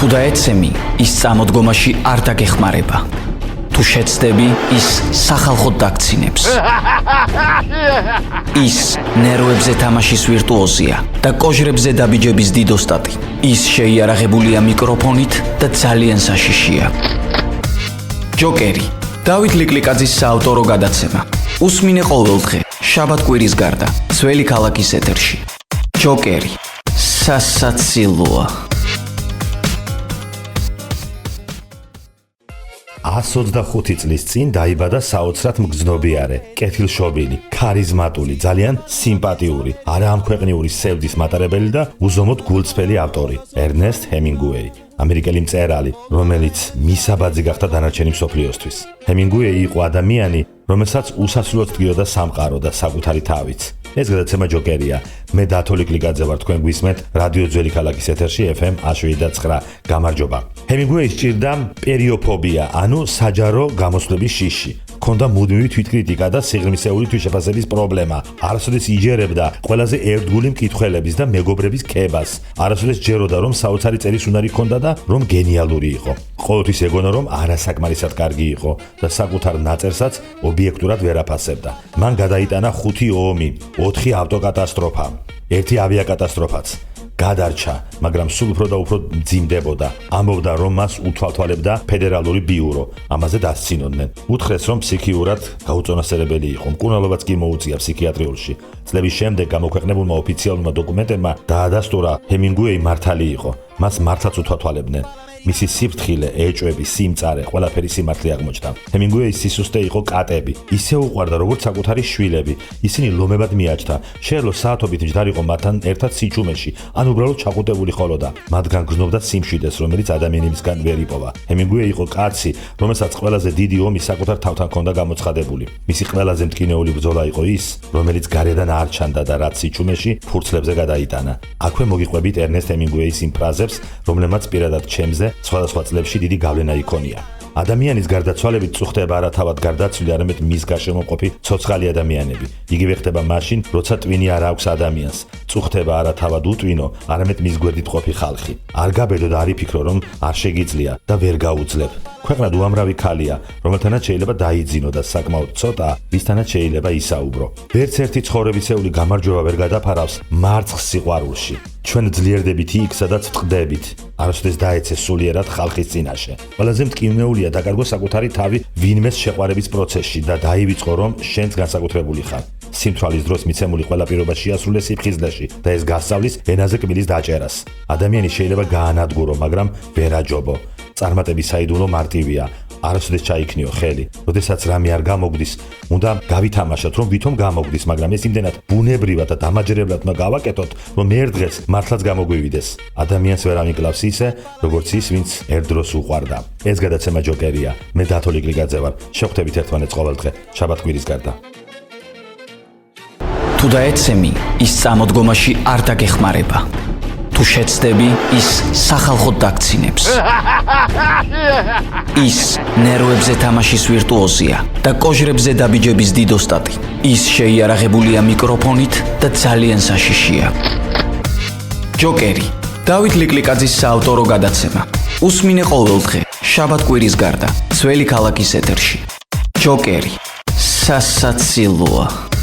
თუ დაეცემი, ის წამოდგომაში არ დაგეხმარება. თუ შეცდები, ის სახალხოდ დაგცინებს. ის ნერვებზე თამაშის ვირტუოზია და კოჟრებზე დაბიჯების დიდოსტატი. ის შეიარაღებულია მიკროფონით და ძალიან საშიშია. ჯოკერი, დავით ლიკლიკაძის საავტორო გადაცემა. უსმინე ყოველდღე, შაბათ-კვირის გარდა, ძველი ქალაქის ეთერში. ჯოკერი, სასაცილოა. 125 წლის წინ დაიბადა საოცრად მგრძნობიარე, კეთილშობილი, ქარიზმატული, ძალიან სიმპათიური, არაამქვეყნიური სევდის მატარებელი და უზომოდ გულწრფელი ავტორი, ერნესტ ჰემინგუეი. ამერიკელი მწერალი, რომელიც მისაბაძი გახდა დანარჩენი მსოფლიოსთვის. ჰემინგუეი იყო ადამიანი, რომელსაც უსასრულოდ დგიოდა სამყარო და საკუთარი თავიც. ეს გადაცემა ჯოკერია. მე დათო ლიკლიკაძე ვარ, თქვენ გვისმენთ რადიო ძველი ქალაქის ეთერში FM 107.9. გამარჯობა. ჰემინგუეის სჭირდა პერიოფობია, ანუ საჯარო გამოსვლების შიში. ქონდა მუდმივი თვითკრიტიკა და სიღრმისეული თვითშეფასების პრობლემა. არასოდეს იჯერებდა ყველაზე ერთგული მკითხველების და მეგობრების ქებას. არასოდეს ჯეროდა, რომ საოცარი წერის უნარი ჰქონდა და რომ გენიალური იყო. ყოველთვის ეგონა, რომ არასაკმარისად კარგი იყო და საკუთარ ნაწერსაც ობიექტურად ვერ აფასებდა. მან გადაიტანა 5 ომი, 4 ავტოკატასტროფა, 1 ავიაკატასტროფაც. გადარჩა, მაგრამ სულ უფრო და უფრო მძიმდებოდა. ამბობდა, რომ მას უთვალთვალებდა ფედერალური ბიურო. ამაზე დასცინოდნენ. უთხრეს, რომ ფსიქიურად გაუწონასწორებელი იყო. მკურნალობაც კი მოუწია ფსიქიატრიულში. წლების შემდეგ გამოქვეყნებულმა ოფიციალურმა დოკუმენტებმა დაადასტურა, ჰემინგუეი მართალი იყო. მას მართლაც უთვალთვალებდნენ. მისი სიფრთხილე, ეჭვები, სიმწარე, ყველაფერი სიმართლე აღმოჩნდა. ჰემინგუეის სისუსტე იყო კატები. ისე უყვარდა, როგორც საკუთარი შვილები. ისინი ლომებად მიაჩნდა. შეეძლო საათობით მჯდარიყო მათთან ერთად სიჩუმეში, ან უბრალოდ ჩაყუტებული ხოლოდა. მათგან გრძნობდა სიმშვიდეს, რომელიც ადამიანებისგან ვერ იპოვა. ჰემინგუეი იყო კაცი, რომელსაც ყველაზე დიდი ომი საკუთარ თავთან ჰქონდა გამოცხადებული. მისი ყველაზე მტკინეული ბრძოლა იყო ის, რომელიც გარედან არ ჩანდა და რაც სიჩუმეში ფურცლებზე გადაიტანა. აქვე მოგიყვებით ერნესტ ჰემინგუეის იმ ფრაზებს, რომლებმაც პირადად ჩემზე სხვადასხვა წლებში დიდი გავლენა იქონია. ადამიანის გარდაცვალებით წუხდება არა თავად გარდაცვლილი, არამედ მის გარშემო მყოფი ცოცხალი ადამიანები. იგივე ხდება მაშინ, როცა ტვინი არ აქვს ადამიანს. წუხდება არა თავად უტვინო, არამედ მის გვერდით ყოფი ხალხი. არ გაბედო და არ იფიქრო, რომ არ შეგიძლია და ვერ გაუძლებ. ქვეყნად უამრავი ქალია, რომელთანაც შეიძლება დაიძინო და საკმაოდ ცოტა, ვისთანაც შეიძლება ისაუბრო. ვერც ერთი ცხოვრებისეული გამარჯვება ვერ გადაფარავს მარცხს სიყვარულში. ჩვენ ძლიერდებით იქ, სადაც ვტყდებით. არასოდეს დაეცეს სულიერად ხალხის წინაშე. ყველაზე მტკივნეულია დაკარგო საკუთარი თავი ვინმეს შეყვარების პროცესში და დაივიწყო, რომ შენც განსაკუთრებული ხარ. სიმთვრალის დროს მიცემული ყველა პირობა შეასრულეს სიფხიზლეში და ეს გასწავლის ენაზე კბილის დაჭერას. ადამიანი შეიძლება გაანადგურო, მაგრამ ვერ აჯობო. წარმატების საიდუმლო მარტივია. არასოდეს ჩაიქნიო ხელი. როდესაც რამე არ გამოგდის, უნდა გავითამაშოთ, რომ ვითომ გამოგდის, მაგრამ ეს იმდენად ბუნებრივად და დამაჯერებლად უნდა გავაკეთოთ, რომ ერთ დღეს მართლაც გამოგვივიდეს. ადამიანს ვერ ამიკლავს ისე, როგორც ის, ვინც ერთ დროს უყვარდა. ეს გადაცემა ჯოკერია. მე დათო ლიკლიკაძე ვარ. შევხვდებით ერთმანეთს ყოველდღე, შაბათ-კვირის გარდა. თუ დაეცემი, ის წამოდგომაში არ დაგეხმარება. თუ შეცდები, ის სახალხოდ დაგცინებს. ის ნერვებზე თამაშის ვირტუოზია და კოჟრებზე დაბიჯების დიდოსტატი. ის შეიარაღებულია მიკროფონით და ძალიან საშიშია. ჯოკერი, დავით ლიკლიკაძის საავტორო გადაცემა. უსმინე ყოველდღე, შაბათ-კვირის გარდა, ძველი ქალაქის ეთერში. ჯოკერი, სასაცილოა.